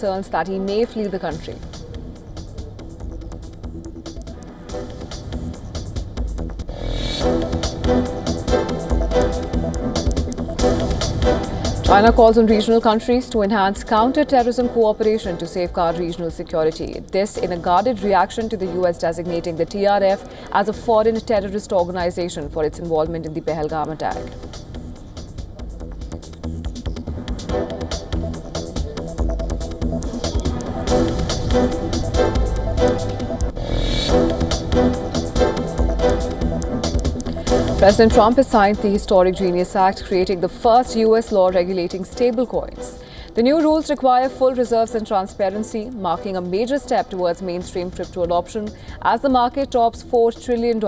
concerns that he may flee the country. China calls on regional countries to enhance counter-terrorism cooperation to safeguard regional security. This in a guarded reaction to the US designating the TRF as a foreign terrorist organization for its involvement in the Pahalgam attack. President Trump has signed the historic Genius Act, creating the first US law regulating stablecoins. The new rules require full reserves and transparency, marking a major step towards mainstream crypto adoption as the market tops $4 trillion.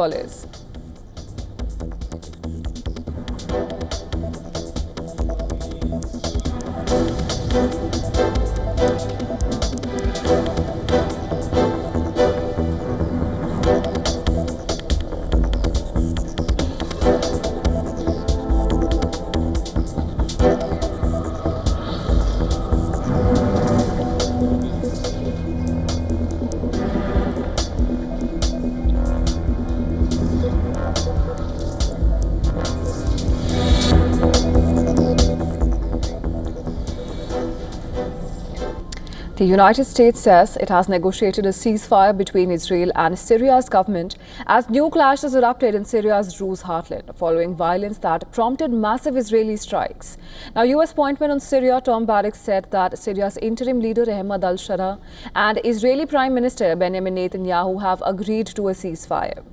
The United States says it has negotiated a ceasefire between Israel and Syria's government as new clashes erupted in Syria's Druze heartland following violence that prompted massive Israeli strikes. Now, US appointment on Syria Tom Barrack said that Syria's interim leader Ahmad al-Shara and Israeli Prime Minister Benjamin Netanyahu have agreed to a ceasefire.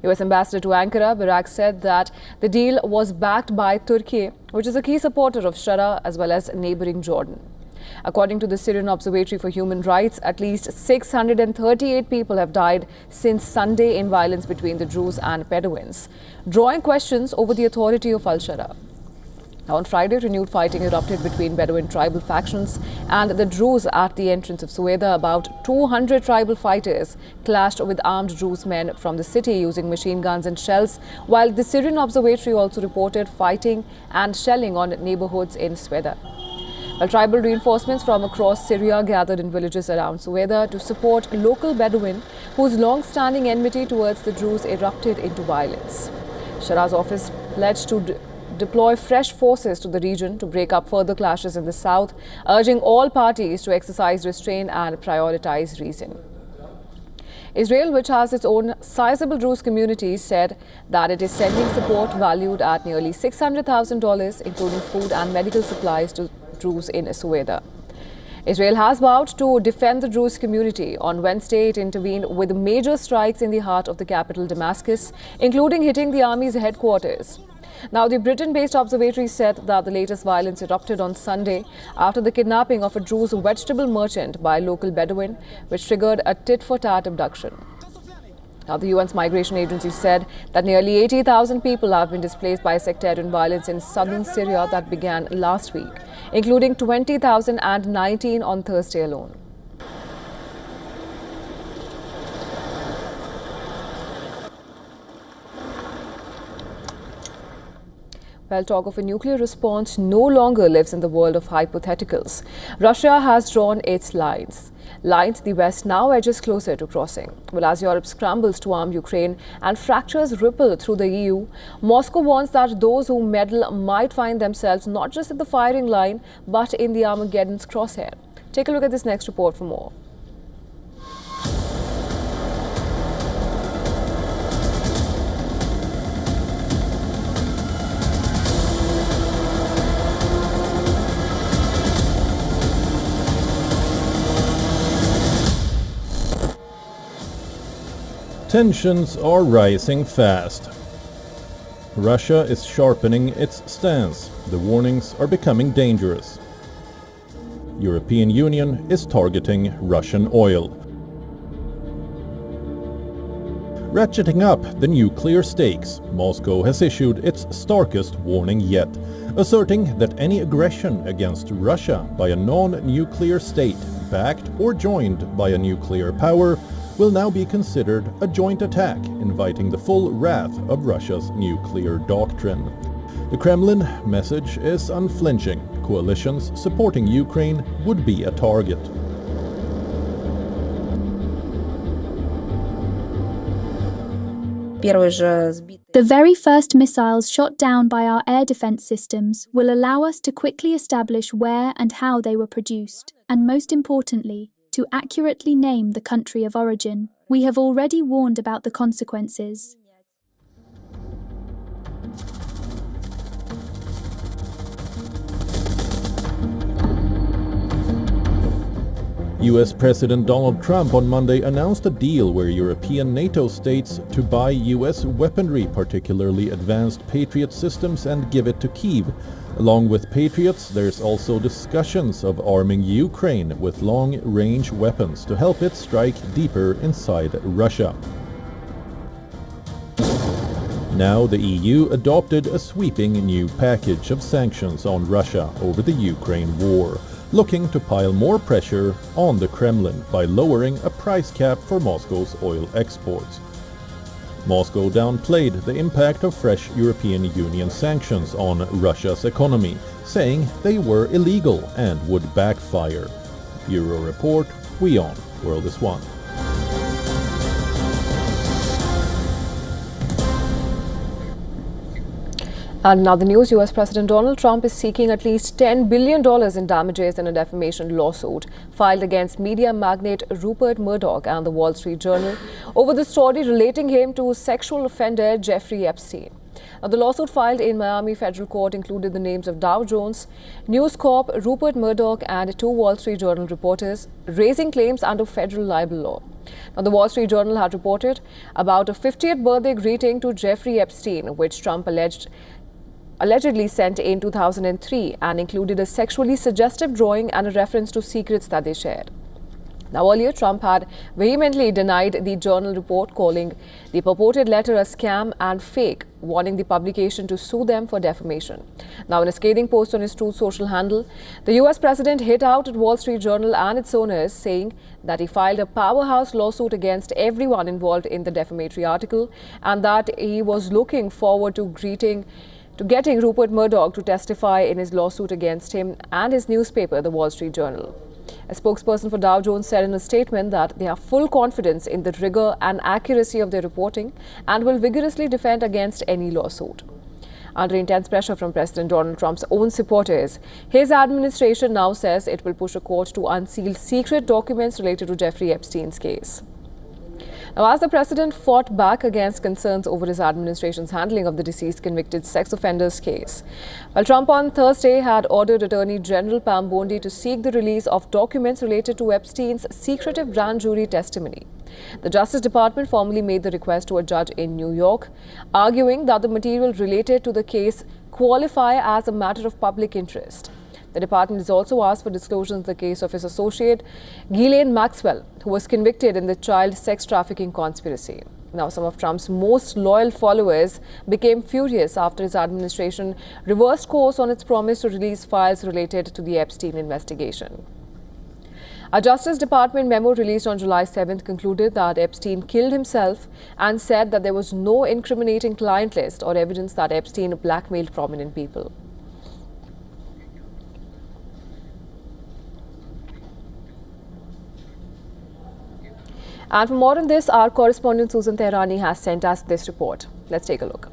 US Ambassador to Ankara, Barrack said that the deal was backed by Turkey, which is a key supporter of Shara, as well as neighboring Jordan. According to the Syrian Observatory for Human Rights, at least 638 people have died since Sunday in violence between the Druze and Bedouins, drawing questions over the authority of al-Shara. On Friday, renewed fighting erupted between Bedouin tribal factions and the Druze at the entrance of Sueda. About 200 tribal fighters clashed with armed Druze men from the city using machine guns and shells, while the Syrian Observatory also reported fighting and shelling on neighborhoods in Sueda. While tribal reinforcements from across Syria gathered in villages around Sueda to support local Bedouin, whose long-standing enmity towards the Druze erupted into violence. Shara's office pledged to deploy fresh forces to the region to break up further clashes in the south, urging all parties to exercise restraint and prioritize reason. Israel, which has its own sizable Druze community, said that it is sending support valued at nearly $600,000, including food and medical supplies, to Druze in Sueda. Israel has vowed to defend the Druze community. On Wednesday, it intervened with major strikes in the heart of the capital, Damascus, including hitting the army's headquarters. Now, the Britain-based observatory said that the latest violence erupted on Sunday after the kidnapping of a Druze vegetable merchant by a local Bedouin, which triggered a tit-for-tat abduction. Now, the UN's migration agency said that nearly 80,000 people have been displaced by sectarian violence in southern Syria that began last week, including 20,019 on Thursday alone. Well, talk of a nuclear response no longer lives in the world of hypotheticals. Russia has drawn its lines the West now edges closer to crossing. Well, as Europe scrambles to arm Ukraine and fractures ripple through the EU, Moscow warns that those who meddle might find themselves not just at the firing line, but in the Armageddon's crosshair. Take a look at this next report for more. Tensions are rising fast. Russia is sharpening its stance. The warnings are becoming dangerous. European Union is targeting Russian oil. Ratcheting up the nuclear stakes, Moscow has issued its starkest warning yet, asserting that any aggression against Russia by a non-nuclear state, backed or joined by a nuclear power, will now be considered a joint attack, inviting the full wrath of Russia's nuclear doctrine. The Kremlin message is unflinching. Coalitions supporting Ukraine would be a target. The very first missiles shot down by our air defense systems will allow us to quickly establish where and how they were produced, and most importantly, to accurately name the country of origin. We have already warned about the consequences. US President Donald Trump on Monday announced a deal where European NATO states to buy US weaponry, particularly advanced Patriot systems, and give it to Kyiv. Along with Patriots, there's also discussions of arming Ukraine with long-range weapons to help it strike deeper inside Russia. Now the EU adopted a sweeping new package of sanctions on Russia over the Ukraine war, looking to pile more pressure on the Kremlin by lowering a price cap for Moscow's oil exports. Moscow downplayed the impact of fresh European Union sanctions on Russia's economy, saying they were illegal and would backfire. Bureau Report, WION World is One. And now the news, US President Donald Trump is seeking at least $10 billion in damages in a defamation lawsuit filed against media magnate Rupert Murdoch and the Wall Street Journal over the story relating him to sexual offender Jeffrey Epstein. Now, the lawsuit filed in Miami federal court included the names of Dow Jones, News Corp, Rupert Murdoch and 2 Wall Street Journal reporters, raising claims under federal libel law. Now, the Wall Street Journal had reported about a 50th birthday greeting to Jeffrey Epstein, which Trump allegedly sent in 2003 and included a sexually suggestive drawing and a reference to secrets that they shared. Now, earlier, Trump had vehemently denied the Journal report, calling the purported letter a scam and fake, warning the publication to sue them for defamation. Now, in a scathing post on his Truth Social handle, the US president hit out at Wall Street Journal and its owners, saying that he filed a powerhouse lawsuit against everyone involved in the defamatory article and that he was looking forward to getting Rupert Murdoch to testify in his lawsuit against him and his newspaper, the Wall Street Journal. A spokesperson for Dow Jones said in a statement that they have full confidence in the rigor and accuracy of their reporting and will vigorously defend against any lawsuit. Under intense pressure from President Donald Trump's own supporters, his administration now says it will push a court to unseal secret documents related to Jeffrey Epstein's case. Now, as the president fought back against concerns over his administration's handling of the deceased convicted sex offenders case, while Trump on Thursday had ordered Attorney General Pam Bondi to seek the release of documents related to Epstein's secretive grand jury testimony. The Justice Department formally made the request to a judge in New York, arguing that the material related to the case qualify as a matter of public interest. The department has also asked for disclosure in the case of his associate, Ghislaine Maxwell, who was convicted in the child sex trafficking conspiracy. Now, some of Trump's most loyal followers became furious after his administration reversed course on its promise to release files related to the Epstein investigation. A Justice Department memo released on July 7th concluded that Epstein killed himself and said that there was no incriminating client list or evidence that Epstein blackmailed prominent people. And for more on this, our correspondent Susan Tehrani has sent us this report. Let's take a look.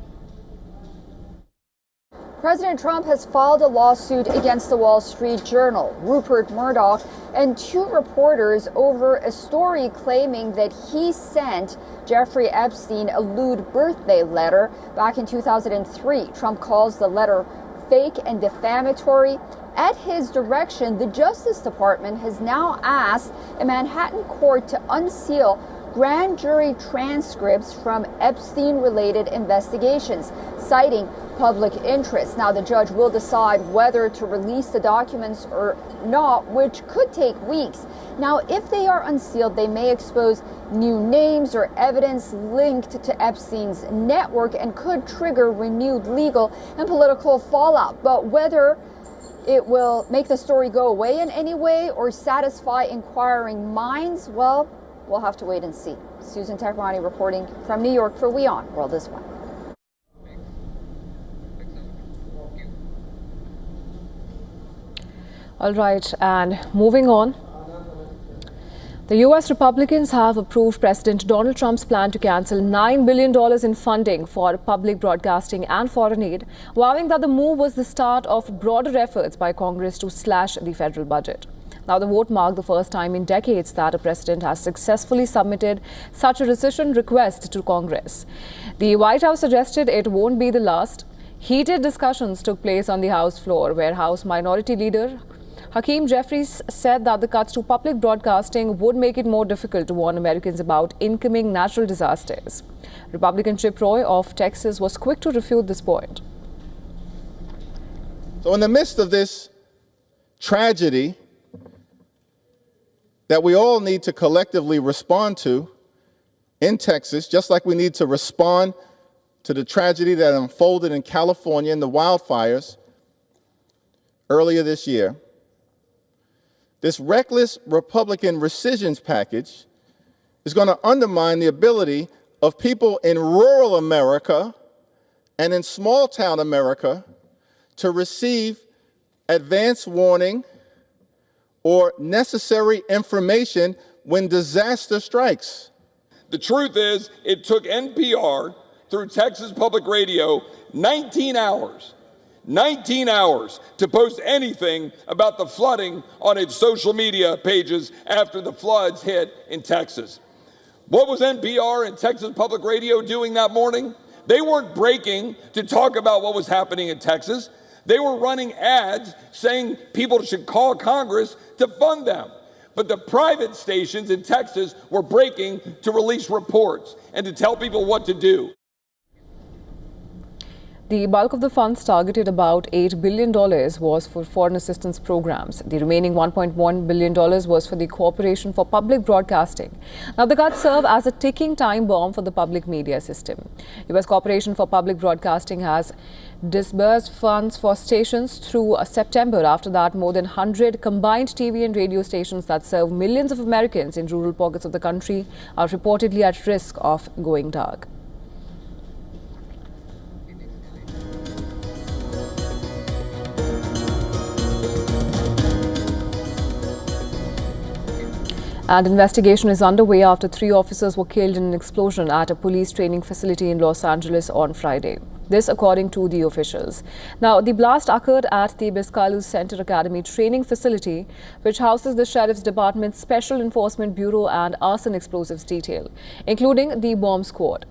President Trump has filed a lawsuit against the Wall Street Journal, Rupert Murdoch, and 2 reporters over a story claiming that he sent Jeffrey Epstein a lewd birthday letter back in 2003. Trump calls the letter fake and defamatory. At his direction, the Justice Department has now asked a Manhattan court to unseal grand jury transcripts from Epstein-related investigations, citing public interest. Now, the judge will decide whether to release the documents or not, which could take weeks. Now, if they are unsealed, they may expose new names or evidence linked to Epstein's network and could trigger renewed legal and political fallout. But whether it will make the story go away in any way or satisfy inquiring minds, well, we'll have to wait and see. Susan Tehrani reporting from New York for WION World is One. All right, and moving on. The US Republicans have approved President Donald Trump's plan to cancel $9 billion in funding for public broadcasting and foreign aid, vowing that the move was the start of broader efforts by Congress to slash the federal budget. Now, the vote marked the first time in decades that a president has successfully submitted such a rescission request to Congress. The White House suggested it won't be the last. Heated discussions took place on the House floor, where House Minority Leader Hakeem Jeffries said that the cuts to public broadcasting would make it more difficult to warn Americans about incoming natural disasters. Republican Chip Roy of Texas was quick to refute this point. So in the midst of this tragedy that we all need to collectively respond to in Texas, just like we need to respond to the tragedy that unfolded in California in the wildfires earlier this year, this reckless Republican rescissions package is going to undermine the ability of people in rural America and in small town America to receive advance warning or necessary information when disaster strikes. The truth is, it took NPR through Texas Public Radio 19 hours to post anything about the flooding on its social media pages after the floods hit in Texas. What was NPR and Texas Public Radio doing that morning? They weren't breaking to talk about what was happening in Texas. They were running ads saying people should call Congress to fund them. But the private stations in Texas were breaking to release reports and to tell people what to do. The bulk of the funds, targeted about $8 billion, was for foreign assistance programs. The remaining $1.1 billion was for the Corporation for Public Broadcasting. Now, the cuts serve as a ticking time bomb for the public media system. U.S. Corporation for Public Broadcasting has disbursed funds for stations through September. After that, more than 100 combined TV and radio stations that serve millions of Americans in rural pockets of the country are reportedly at risk of going dark. An investigation is underway after 3 officers were killed in an explosion at a police training facility in Los Angeles on Friday. This according to the officials. Now, the blast occurred at the Biscayne Center Academy training facility, which houses the Sheriff's Department's Special Enforcement Bureau and Arson Explosives Detail, including the bomb squad.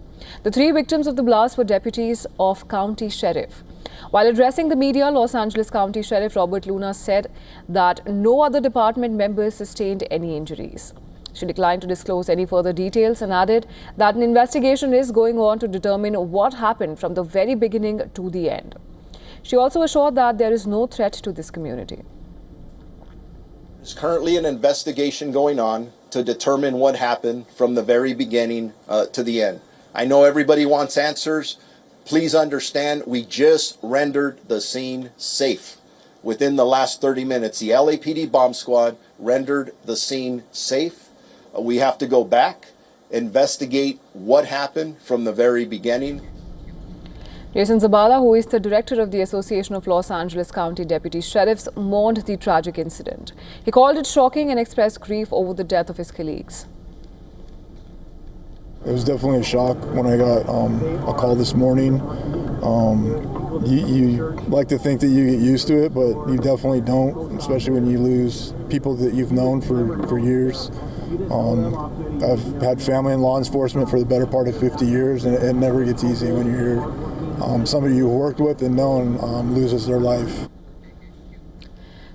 The 3 victims of the blast were deputies of County Sheriff. While addressing the media, Los Angeles County Sheriff Robert Luna said that no other department members sustained any injuries. She declined to disclose any further details and added that an investigation is going on to determine what happened from the very beginning to the end. She also assured that there is no threat to this community. There's currently an investigation going on to determine what happened from the very beginning to the end. I know everybody wants answers. Please understand, we just rendered the scene safe. Within the last 30 minutes, the LAPD bomb squad rendered the scene safe. We have to go back, investigate what happened from the very beginning. Jason Zabala, who is the director of the Association of Los Angeles County Deputy Sheriffs, mourned the tragic incident. He called it shocking and expressed grief over the death of his colleagues. It was definitely a shock when I got a call this morning. You like to think that you get used to it, but you definitely don't, especially when you lose people that you've known for years. I've had family in law enforcement for the better part of 50 years, and it never gets easy when you're somebody you've worked with and known loses their life.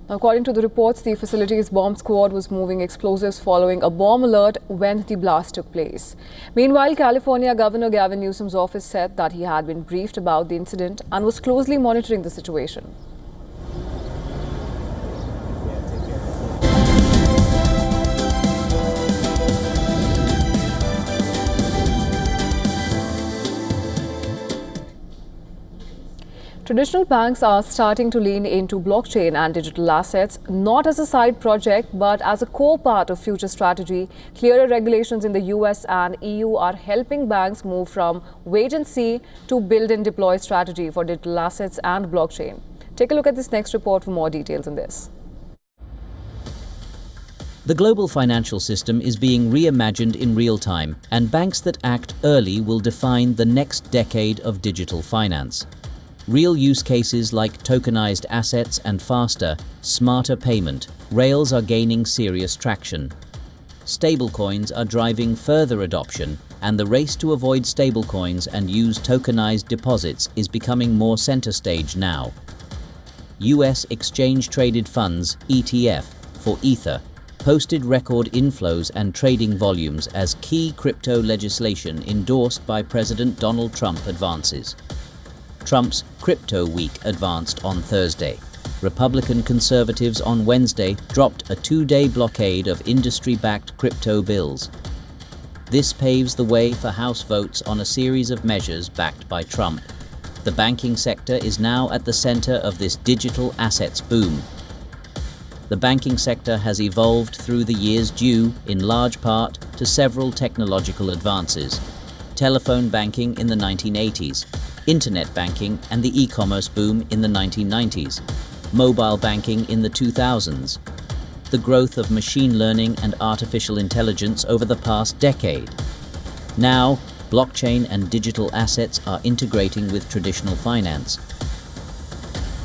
According to the reports, the facility's bomb squad was moving explosives following a bomb alert when the blast took place. Meanwhile, California Governor Gavin Newsom's office said that he had been briefed about the incident and was closely monitoring the situation. Traditional banks are starting to lean into blockchain and digital assets, not as a side project, but as a core part of future strategy. Clearer regulations in the US and EU are helping banks move from wait and see to build and deploy strategy for digital assets and blockchain. Take a look at this next report for more details on this. The global financial system is being reimagined in real time, and banks that act early will define the next decade of digital finance. Real use cases like tokenized assets and faster, smarter payment rails are gaining serious traction. Stablecoins are driving further adoption, and the race to avoid stablecoins and use tokenized deposits is becoming more center stage now. US exchange-traded funds, ETF, for Ether, posted record inflows and trading volumes as key crypto legislation endorsed by President Donald Trump advances. Trump's Crypto Week advanced on Thursday. Republican conservatives on Wednesday dropped a two-day blockade of industry-backed crypto bills. This paves the way for House votes on a series of measures backed by Trump. The banking sector is now at the center of this digital assets boom. The banking sector has evolved through the years due, in large part, to several technological advances. Telephone banking in the 1980s, internet banking and the e-commerce boom in the 1990s, mobile banking in the 2000s, the growth of machine learning and artificial intelligence over the past decade. Now, blockchain and digital assets are integrating with traditional finance.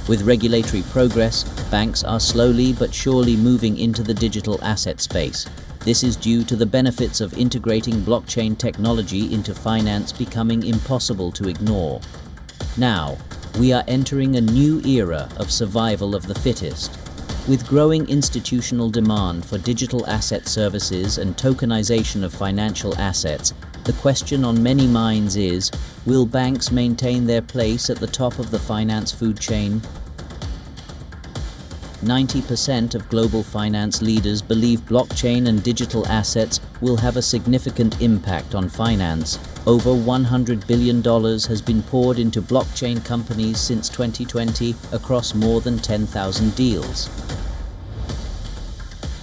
With regulatory progress, banks are slowly but surely moving into the digital asset space. This is due to the benefits of integrating blockchain technology into finance becoming impossible to ignore. Now, we are entering a new era of survival of the fittest. With growing institutional demand for digital asset services and tokenization of financial assets, the question on many minds is, will banks maintain their place at the top of the finance food chain? 90% of global finance leaders believe blockchain and digital assets will have a significant impact on finance. Over $100 billion has been poured into blockchain companies since 2020 across more than 10,000 deals.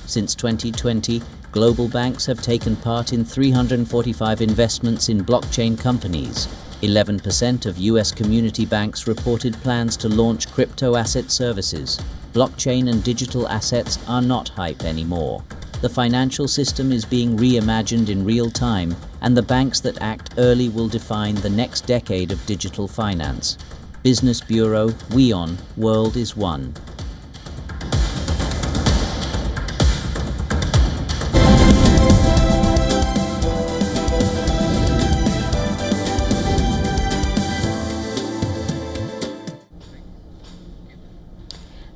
Since 2020, global banks have taken part in 345 investments in blockchain companies. 11% of US community banks reported plans to launch crypto asset services. Blockchain and digital assets are not hype anymore. The financial system is being reimagined in real time, and the banks that act early will define the next decade of digital finance. Business Bureau, WION, World is One.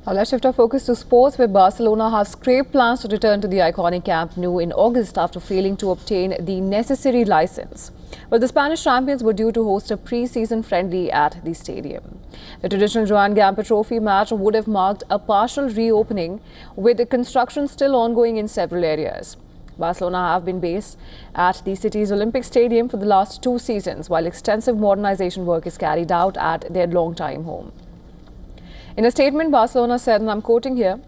Now let's shift our focus to sports, where Barcelona have scrapped plans to return to the iconic Camp Nou in August after failing to obtain the necessary license. Well, the Spanish champions were due to host a pre-season friendly at the stadium. The traditional Joan Gamper Trophy match would have marked a partial reopening, with the construction still ongoing in several areas. Barcelona have been based at the city's Olympic Stadium for the last 2 seasons, while extensive modernization work is carried out at their long-time home. In a statement, Barcelona said, and I'm quoting here,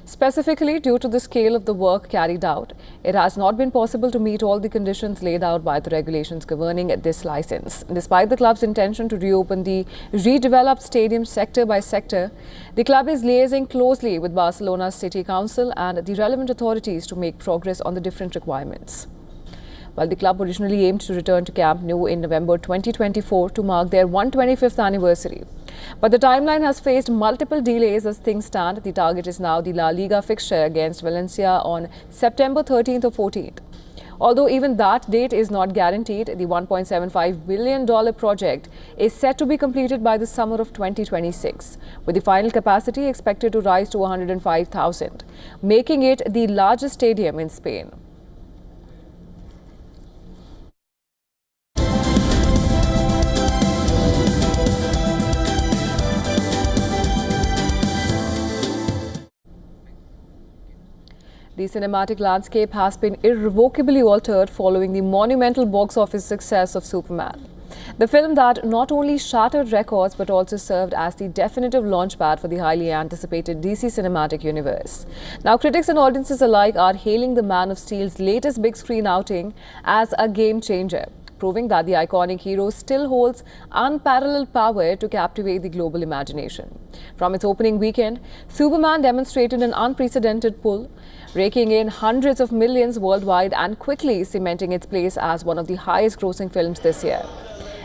"Specifically, due to the scale of the work carried out, it has not been possible to meet all the conditions laid out by the regulations governing this license. Despite the club's intention to reopen the redeveloped stadium sector by sector, the club is liaising closely with Barcelona's City Council and the relevant authorities to make progress on the different requirements." While the club originally aimed to return to Camp Nou in November 2024 to mark their 125th anniversary. But the timeline has faced multiple delays. As things stand, the target is now the La Liga fixture against Valencia on September 13th or 14th. Although even that date is not guaranteed, the $1.75 billion project is set to be completed by the summer of 2026, with the final capacity expected to rise to 105,000, making it the largest stadium in Spain. The cinematic landscape has been irrevocably altered following the monumental box office success of Superman. The film that not only shattered records but also served as the definitive launchpad for the highly anticipated DC cinematic universe. Now, critics and audiences alike are hailing the Man of Steel's latest big screen outing as a game changer. proving that the iconic hero still holds unparalleled power to captivate the global imagination. From its opening weekend, Superman demonstrated an unprecedented pull, raking in hundreds of millions worldwide and quickly cementing its place as one of the highest-grossing films this year.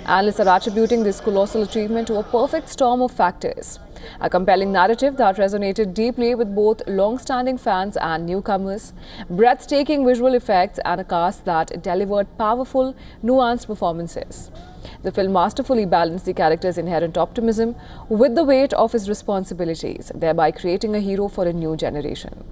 Analysts are attributing this colossal achievement to a perfect storm of factors. A compelling narrative that resonated deeply with both long-standing fans and newcomers, breathtaking visual effects, and a cast that delivered powerful, nuanced performances. The film masterfully balanced the character's inherent optimism with the weight of his responsibilities, thereby creating a hero for a new generation.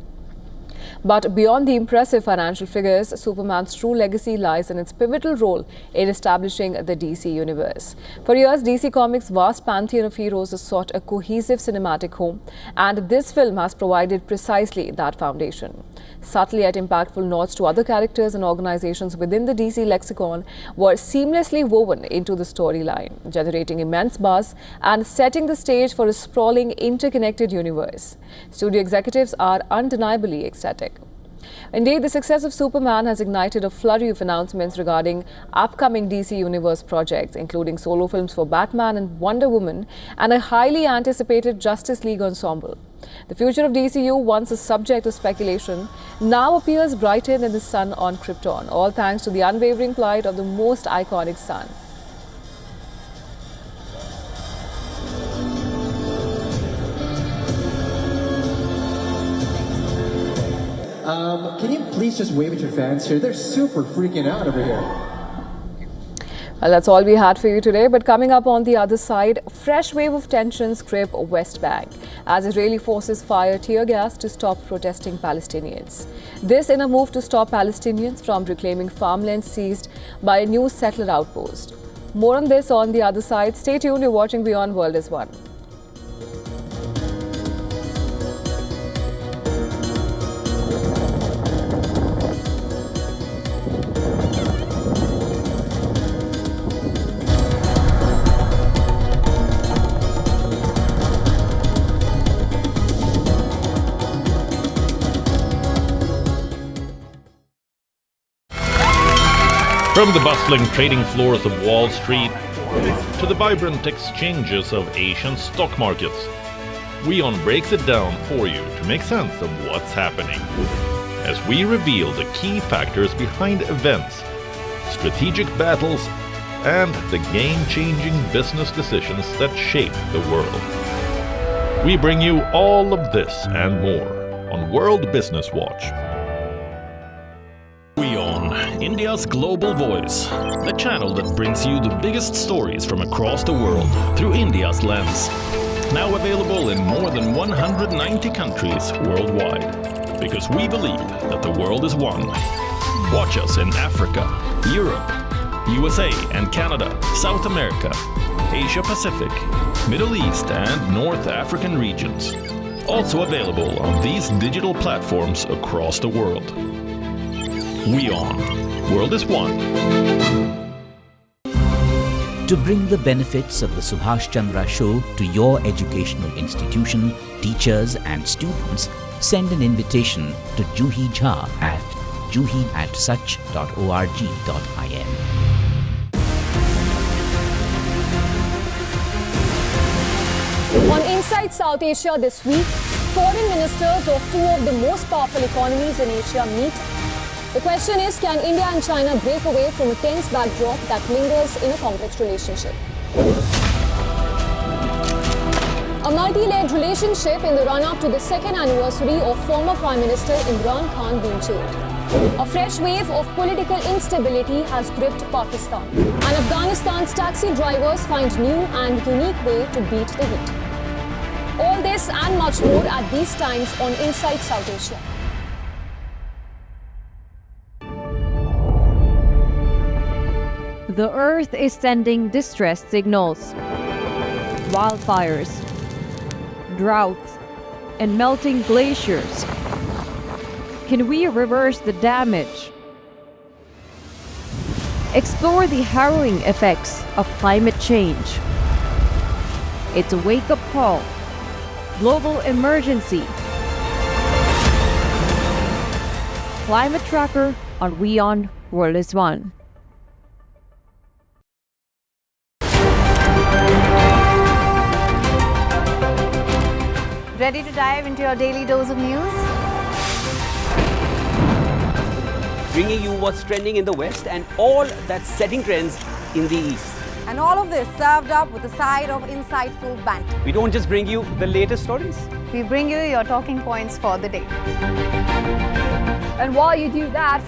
But beyond the impressive financial figures, Superman's true legacy lies in its pivotal role in establishing the DC universe. For years, DC Comics' vast pantheon of heroes has sought a cohesive cinematic home, and this film has provided precisely that foundation. Subtle yet impactful nods to other characters and organizations within the DC lexicon were seamlessly woven into the storyline, generating immense buzz and setting the stage for a sprawling, interconnected universe. Studio executives are undeniably ecstatic. Indeed, the success of Superman has ignited a flurry of announcements regarding upcoming DC Universe projects, including solo films for Batman and Wonder Woman and a highly anticipated Justice League ensemble. The future of DCU, once a subject of speculation, now appears brighter than the sun on Krypton, all thanks to the unwavering plight of the most iconic son. Can you please just wave at your fans here? They're super freaking out over here. Well, that's all we had for you today. But coming up on the other side, fresh wave of tensions grip West Bank as Israeli forces fire tear gas to stop protesting Palestinians. This in a move to stop Palestinians from reclaiming farmland seized by a new settler outpost. More on this on the other side. Stay tuned. You're watching WION World is One. From the bustling trading floors of Wall Street to the vibrant exchanges of Asian stock markets, WION breaks it down for you to make sense of what's happening. As we reveal the key factors behind events, strategic battles, and the game-changing business decisions that shape the world. We bring you all of this and more on World Business Watch. WION, India's global voice, the channel that brings you the biggest stories from across the world through India's lens. Now available in more than 190 countries worldwide. Because we believe that the world is one. Watch us in Africa, Europe, USA and Canada, South America, Asia Pacific, Middle East and North African regions. Also available on these digital platforms across the world. WION, World is One. To bring the benefits of the Subhash Chandra Show to your educational institution, teachers and students, send an invitation to Juhi Jha at juhi@such.org.in. On Inside South Asia this week, foreign ministers of two of the most powerful economies in Asia meet. The question is, can India and China break away from a tense backdrop that lingers in a complex relationship? A multi-layered relationship in the run-up to the second anniversary of former Prime Minister Imran Khan being jailed. A fresh wave of political instability has gripped Pakistan, and Afghanistan's taxi drivers find new and unique way to beat the heat. All this and much more at these times on Inside South Asia. The Earth is sending distress signals. Wildfires, droughts, and melting glaciers. Can we reverse the damage? Explore the harrowing effects of climate change. It's a wake-up call. Global emergency. Climate Tracker on WION World is One. Ready to dive into your daily dose of news? Bringing you what's trending in the West and all that's setting trends in the East. And all of this served up with a side of insightful banter. We don't just bring you the latest stories. We bring you your talking points for the day. And while you do that,